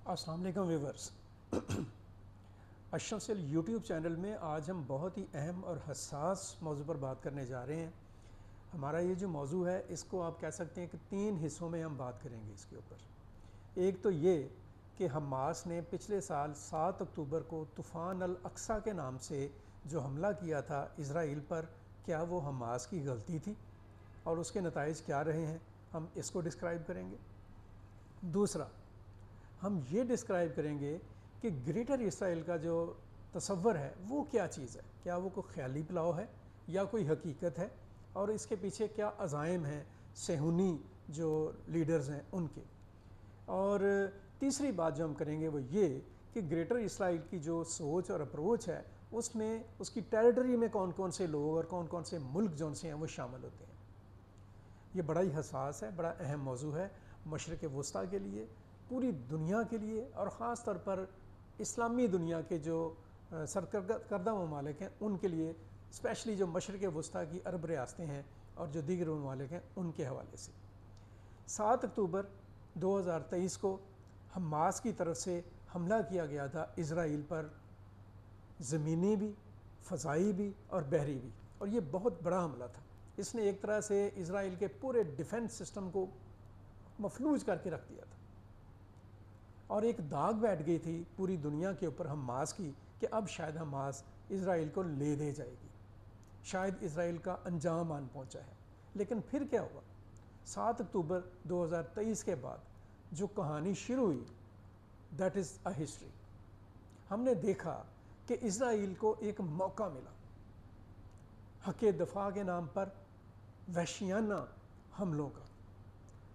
السلام علیکم ویورز، اشرف cell YouTube channel میں آج ہم بہت ہی اہم اور حساس موضوع پر بات کرنے جا رہے ہیں۔ ہمارا یہ جو موضوع ہے اس کو آپ کہہ سکتے ہیں کہ 3 حصوں میں ہم بات کریں گے اس کے اوپر۔ ایک تو یہ کہ حماس نے پچھلے سال 7 اکتوبر کو طوفان الاقصی کے نام سے جو حملہ کیا تھا اسرائیل پر، کیا وہ حماس کی غلطی تھی اور اس کے نتائج کیا رہے ہیں، ہم اس کو ڈسکرائب کریں گے۔ دوسرا، ہم یہ ڈسکرائب کریں گے کہ گریٹر اسرائیل کا جو تصور ہے وہ کیا چیز ہے، کیا وہ کوئی خیالی پلاؤ ہے یا کوئی حقیقت ہے، اور اس کے پیچھے کیا عزائم ہیں صہیونی جو لیڈرز ہیں ان کے۔ اور تیسری بات جو ہم کریں گے وہ یہ کہ گریٹر اسرائیل کی جو سوچ اور اپروچ ہے اس میں اس کی ٹیریٹری میں کون کون سے لوگ اور کون کون سے ملک جو سے ہیں وہ شامل ہوتے ہیں۔ یہ بڑا ہی حساس ہے، بڑا اہم موضوع ہے مشرق وسطیٰ کے لیے، پوری دنیا کے لیے، اور خاص طور پر اسلامی دنیا کے جو سرکردہ ممالک ہیں ان کے لیے، اسپیشلی جو مشرق وسطیٰ کی عرب ریاستیں ہیں اور جو دیگر ممالک ہیں ان کے حوالے سے۔ 7 اکتوبر 2023 کو حماس کی طرف سے حملہ کیا گیا تھا اسرائیل پر، زمینی بھی، فضائی بھی اور بحری بھی، اور یہ بہت بڑا حملہ تھا۔ اس نے ایک طرح سے اسرائیل کے پورے ڈیفنس سسٹم کو مفلوج کر کے رکھ دیا تھا، اور ایک داغ بیٹھ گئی تھی پوری دنیا کے اوپر حماس کی کہ اب شاید حماس اسرائیل کو لے دے جائے گی، شاید اسرائیل کا انجام آن پہنچا ہے۔ لیکن پھر کیا ہوا؟ 7 اکتوبر 2023 کے بعد جو کہانی شروع ہوئی، دیٹ از اے ہسٹری۔ ہم نے دیکھا کہ اسرائیل کو ایک موقع ملا حق دفاع کے نام پر وحشیانہ حملوں کا،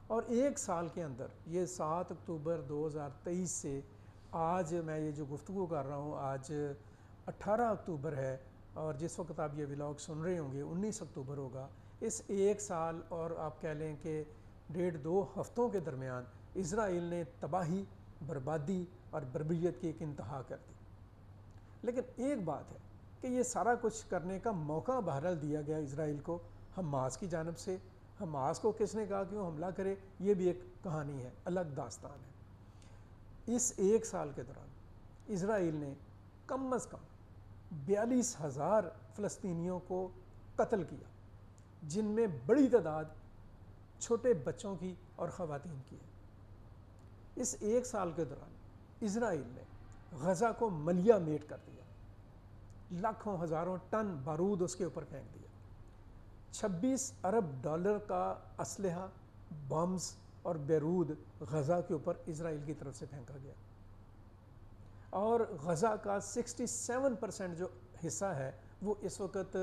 اور ایک سال کے اندر، یہ 7 اکتوبر 2023 سے آج میں یہ جو گفتگو کر رہا ہوں، آج 18 اکتوبر ہے، اور جس وقت آپ یہ ولاگ سن رہے ہوں گے 19 اکتوبر ہوگا۔ اس ایک سال اور آپ کہہ لیں کہ 1.5-2 ہفتوں کے درمیان اسرائیل نے تباہی، بربادی اور بربریت کی ایک انتہا کر دی۔ لیکن ایک بات ہے کہ یہ سارا کچھ کرنے کا موقع بہرحال دیا گیا اسرائیل کو حماس کی جانب سے۔ حماس کو کس نے کہا کہ وہ حملہ کرے، یہ بھی ایک کہانی ہے، الگ داستان ہے۔ اس ایک سال کے دوران اسرائیل نے کم از کم 42,000 فلسطینیوں کو قتل کیا، جن میں بڑی تعداد چھوٹے بچوں کی اور خواتین کی ہے۔ اس ایک سال کے دوران اسرائیل نے غزہ کو ملیہ میٹ کر دیا، لاکھوں ہزاروں ٹن بارود اس کے اوپر پھینک دیا، 26 ارب ڈالر کا اسلحہ، بمز اور بیرود غزہ کے اوپر اسرائیل کی طرف سے پھینکا گیا، اور غزہ کا 67% جو حصہ ہے وہ اس وقت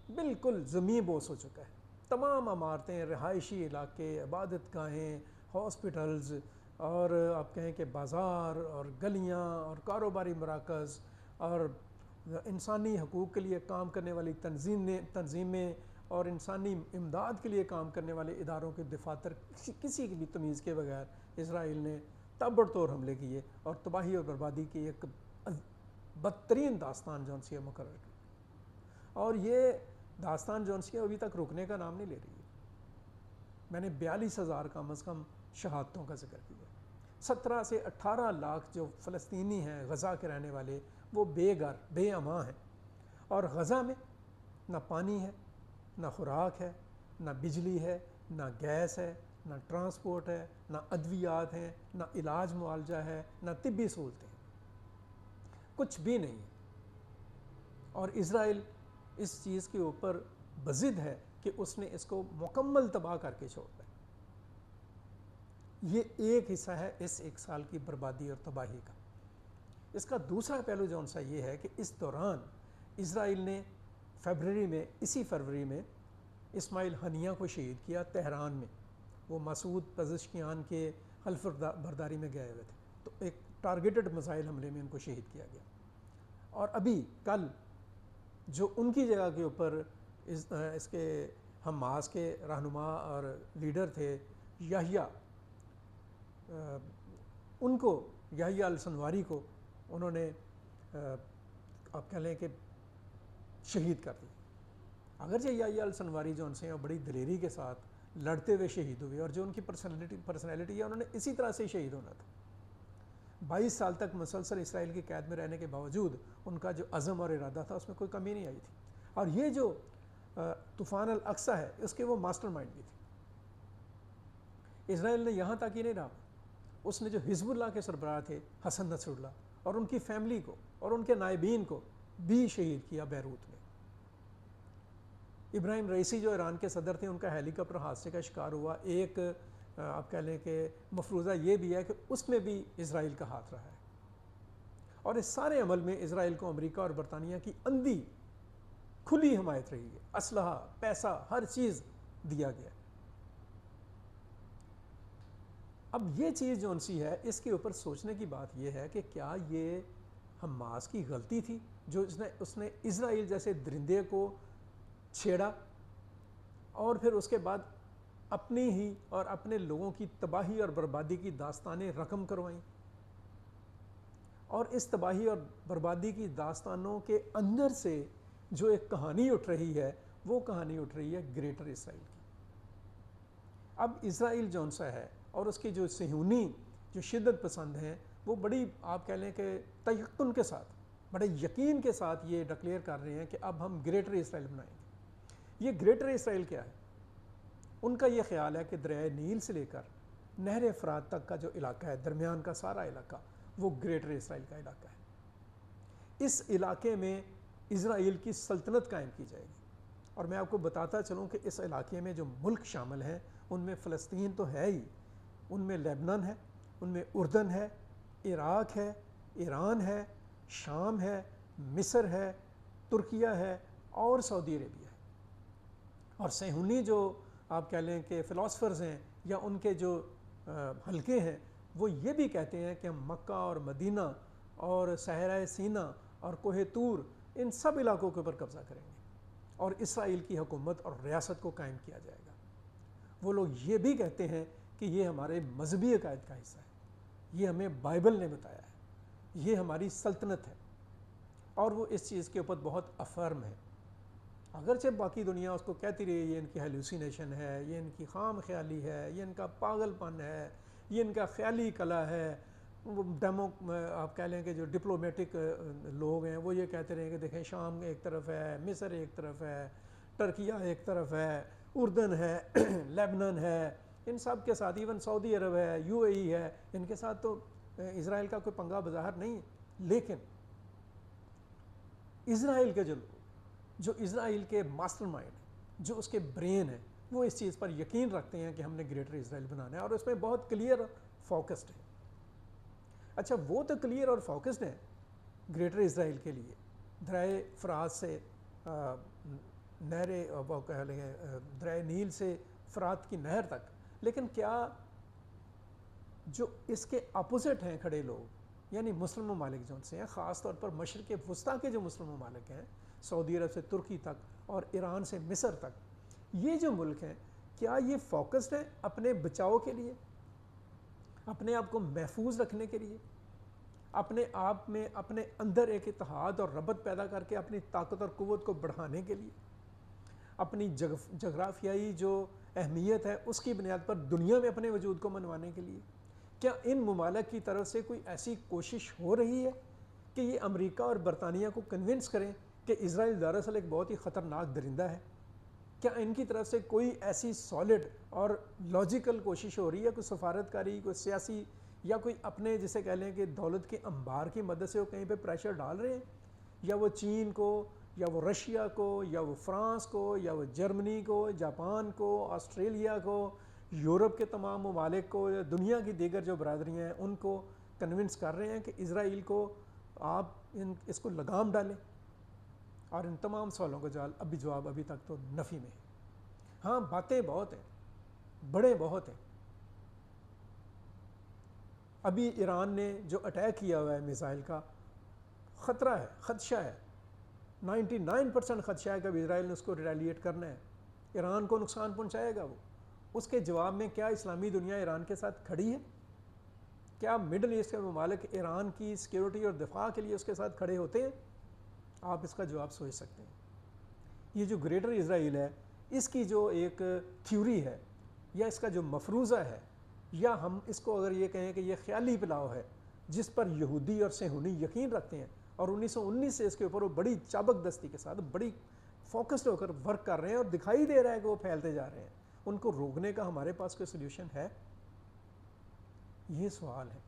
بالکل زمیں بوس ہو چکا ہے۔ تمام عمارتیں، رہائشی علاقے، عبادت گاہیں، ہاسپٹلز، اور آپ کہیں کہ بازار اور گلیاں اور کاروباری مراکز اور انسانی حقوق کے لیے کام کرنے والی تنظیمیں اور انسانی امداد کے لیے کام کرنے والے اداروں کے دفاتر، کسی کی بھی تمیز کے بغیر اسرائیل نے تابڑ توڑ حملے کیے اور تباہی اور بربادی کی ایک بدترین داستان جونسیہ مقرر کی، اور یہ داستان جونسیہ ابھی تک رکنے کا نام نہیں لے رہی ہے۔ میں نے 42,000 کم از کم شہادتوں کا ذکر کیا، 17 سے 18 لاکھ جو فلسطینی ہیں غزہ کے رہنے والے، وہ بے گھر بے امان ہیں، اور غزہ میں نہ پانی ہے، نہ خوراک ہے، نہ بجلی ہے، نہ گیس ہے، نہ ٹرانسپورٹ ہے، نہ ادویات ہیں، نہ علاج معالجہ ہے، نہ طبی سہولتیں، کچھ بھی نہیں ہے۔ اور اسرائیل اس چیز کے اوپر بضد ہے کہ اس نے اس کو مکمل تباہ کر کے چھوڑ دیا۔ یہ ایک حصہ ہے اس ایک سال کی بربادی اور تباہی کا۔ اس کا دوسرا پہلو جون سا یہ ہے کہ اس دوران اسرائیل نے اسی فروری میں اسماعیل ہنیہ کو شہید کیا تہران میں۔ وہ مسعود پزشکیان کے حلف برداری میں گئے ہوئے تھے، تو ایک ٹارگیٹڈ میزائل حملے میں ان کو شہید کیا گیا۔ اور ابھی کل جو ان کی جگہ کے اوپر اس کے حماس کے رہنما اور لیڈر تھے یحییٰ، ان کو یحییٰ السنواری کو انہوں نے آپ کہہ لیں کہ شہید کر دی۔ اگرچہ یحییٰ السنواری جو ان سے بڑی دلیری کے ساتھ لڑتے ہوئے شہید ہوئے، اور جو ان کی پرسنالٹی ہے انہوں نے اسی طرح سے شہید ہونا تھا، 22 سال تک مسلسل اسرائیل کی قید میں رہنے کے باوجود ان کا جو عزم اور ارادہ تھا اس میں کوئی کمی نہیں آئی تھی. اور یہ جو طوفان الاقصی ہے اس کے وہ ماسٹر مائنڈ بھی تھے. اسرائیل نے یہاں تک ہی نہیں رہا, اس نے جو حزب اللہ کے سربراہ تھے حسن نصر اللہ اور ان کی فیملی کو اور ان کے نائبین کو بھی شہید کیا بیروت میں. ابراہیم رئیسی جو ایران کے صدر تھے ان کا ہیلی کاپٹر حادثے کا شکار ہوا. ایک آپ کہہ لیں کہ مفروضہ یہ بھی ہے کہ اس میں بھی اسرائیل کا ہاتھ رہا ہے, اور اس سارے عمل میں اسرائیل کو امریکہ اور برطانیہ کی اندھی کھلی حمایت رہی ہے. اسلحہ, پیسہ, ہر چیز دیا گیا. اب یہ چیز جو سی ہے اس کے اوپر سوچنے کی بات یہ ہے کہ کیا یہ حماس کی غلطی تھی جو اس نے اسرائیل جیسے درندے کو چھیڑا اور پھر اس کے بعد اپنی ہی اور اپنے لوگوں کی تباہی اور بربادی کی داستانیں رقم کروائیں, اور اس تباہی اور بربادی کی داستانوں کے اندر سے جو ایک کہانی اٹھ رہی ہے وہ کہانی اٹھ رہی ہے گریٹر اسرائیل کی. اب اسرائیل جون سا ہے اور اس کی جو صہیونی جو شدت پسند ہیں وہ بڑی آپ کہہ لیں کہ تیقن کے ساتھ, بڑے یقین کے ساتھ یہ ڈکلیئر کر رہے ہیں کہ اب ہم گریٹر اسرائیل بنائیں گے. یہ گریٹر اسرائیل کیا ہے؟ ان کا یہ خیال ہے کہ دریائے نیل سے لے کر نہر فرات تک کا جو علاقہ ہے, درمیان کا سارا علاقہ, وہ گریٹر اسرائیل کا علاقہ ہے. اس علاقے میں اسرائیل کی سلطنت قائم کی جائے گی. اور میں آپ کو بتاتا چلوں کہ اس علاقے میں جو ملک شامل ہیں ان میں فلسطین تو ہے ہی, ان میں لیبنان ہے, ان میں اردن ہے, عراق ہے, ایران ہے, شام ہے, مصر ہے, ترکیہ ہے اور سعودی عربیہ ہے. اور صہیونی جو آپ کہہ لیں کہ فلاسفرز ہیں یا ان کے جو حلقے ہیں وہ یہ بھی کہتے ہیں کہ ہم مکہ اور مدینہ اور صحرائے سینا اور کوہ طور ان سب علاقوں کے اوپر قبضہ کریں گے اور اسرائیل کی حکومت اور ریاست کو قائم کیا جائے گا. وہ لوگ یہ بھی کہتے ہیں کہ یہ ہمارے مذہبی عقائد کا حصہ ہے, یہ ہمیں بائبل نے بتایا ہے, یہ ہماری سلطنت ہے, اور وہ اس چیز کے اوپر بہت افرم ہے. اگرچہ باقی دنیا اس کو کہتی رہی یہ ان کی ہیلوسینیشن ہے, یہ ان کی خام خیالی ہے, یہ ان کا پاگل پن ہے, یہ ان کا خیالی کلا ہے. وہ آپ کہہ لیں کہ جو ڈپلومیٹک لوگ ہیں وہ یہ کہتے رہے کہ دیکھیں شام ایک طرف ہے, مصر ایک طرف ہے, ترکیہ ایک طرف ہے, اردن ہے, لیبنان ہے, ان سب کے ساتھ ایون سعودی عرب ہے, یو اے ای ہے, ان کے ساتھ تو اسرائیل کا کوئی پنگا بظاہر نہیں ہے. لیکن اسرائیل کے جو اسرائیل کے ماسٹر مائنڈ ہیں, جو اس کے برین ہیں, وہ اس چیز پر یقین رکھتے ہیں کہ ہم نے گریٹر اسرائیل بنانا ہے, اور اس میں بہت کلیئر فوکسڈ ہے. اچھا وہ تو کلیئر اور فوکسڈ ہے گریٹر اسرائیل کے لیے درائے فرات سے نہر وہ کہہ لیں درائے نیل سے فرات کی نہر تک, لیکن کیا جو اس کے اپوزٹ ہیں کھڑے لوگ یعنی مسلم ممالک جو ان سے ہیں, خاص طور پر مشرق وسطیٰ کے جو مسلم ممالک ہیں, سعودی عرب سے ترکی تک اور ایران سے مصر تک, یہ جو ملک ہیں کیا یہ فوکسڈ ہیں اپنے بچاؤ کے لیے, اپنے آپ کو محفوظ رکھنے کے لیے, اپنے آپ میں اپنے اندر ایک اتحاد اور ربط پیدا کر کے اپنی طاقت اور قوت کو بڑھانے کے لیے, اپنی جغرافیائی جو اہمیت ہے اس کی بنیاد پر دنیا میں اپنے وجود کو منوانے کے لیے, کیا ان ممالک کی طرف سے کوئی ایسی کوشش ہو رہی ہے کہ یہ امریکہ اور برطانیہ کو کنونس کریں کہ اسرائیل دراصل ایک بہت ہی خطرناک درندہ ہے؟ کیا ان کی طرف سے کوئی ایسی سالڈ اور لاجیکل کوشش ہو رہی ہے, کوئی سفارتکاری, کوئی سیاسی, یا کوئی اپنے جسے کہہ لیں کہ دولت کے انبار کی مدد سے وہ کہیں پہ پریشر ڈال رہے ہیں, یا وہ چین کو, یا وہ رشیا کو, یا وہ فرانس کو, یا وہ جرمنی کو, جاپان کو, آسٹریلیا کو, یورپ کے تمام ممالک کو, یا دنیا کی دیگر جو برادریاں ہیں ان کو کنونس کر رہے ہیں کہ اسرائیل کو آپ اس کو لگام ڈالیں؟ اور ان تمام سوالوں کا جواب ابھی تک تو نفی میں ہے. ہاں باتیں بہت ہیں, بڑے بہت ہیں. ابھی ایران نے جو اٹیک کیا ہوا ہے میزائل کا, خطرہ ہے, خدشہ ہے, 99% خدشہ ہے کہ اسرائیل نے اس کو ریٹیلیٹ کرنا ہے, ایران کو نقصان پہنچائے گا وہ. اس کے جواب میں کیا اسلامی دنیا ایران کے ساتھ کھڑی ہے؟ کیا مڈل ایسٹ کے ممالک ایران کی سیکیورٹی اور دفاع کے لیے اس کے ساتھ کھڑے ہوتے ہیں؟ آپ اس کا جواب سوچ سکتے ہیں. یہ جو گریٹر اسرائیل ہے اس کی جو ایک تھیوری ہے یا اس کا جو مفروضہ ہے, یا ہم اس کو اگر یہ کہیں کہ یہ خیالی پلاؤ ہے, جس پر یہودی اور صہیونی یقین رکھتے ہیں اور 1919 سے اس کے اوپر وہ بڑی چابک دستی کے ساتھ بڑی فوکسڈ ہو کر ورک کر رہے ہیں اور دکھائی دے رہا ہے کہ وہ پھیلتے جا رہے ہیں، ان کو روکنے کا ہمارے پاس کوئی سولوشن ہے؟ یہ سوال ہے،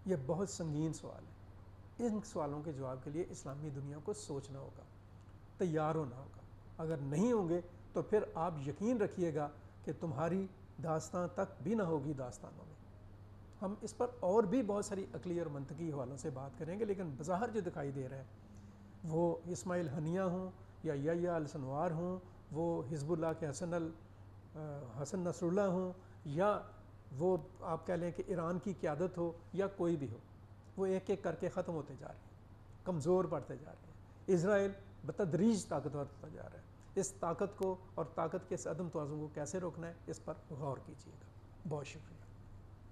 یہ بہت سنگین سوال ہے۔ ان سوالوں کے جواب کے لیے اسلامی دنیا کو سوچنا ہوگا، تیار ہونا ہوگا۔ اگر نہیں ہوں گے تو پھر آپ یقین رکھیے گا کہ تمہاری داستان تک بھی نہ ہوگی داستانوں میں۔ ہم اس پر اور بھی بہت ساری عقلی اور منطقی حوالوں سے بات کریں گے، لیکن بظاہر جو دکھائی دے رہا ہے وہ اسماعیل ہنیہ ہوں یا یحییٰ السنوار ہوں، وہ حزب اللہ کے حسن نصر اللہ ہوں، یا وہ آپ کہہ لیں کہ ایران کی قیادت ہو یا کوئی بھی ہو، وہ ایک ایک کر کے ختم ہوتے جا رہے ہیں، کمزور پڑتے جا رہے ہیں۔ اسرائیل بتدریج طاقتور ہوتا جا رہا ہے۔ اس طاقت کو اور طاقت کے اس عدم توازن کو کیسے روکنا ہے، اس پر غور کیجیے گا۔ بہت شکریہ۔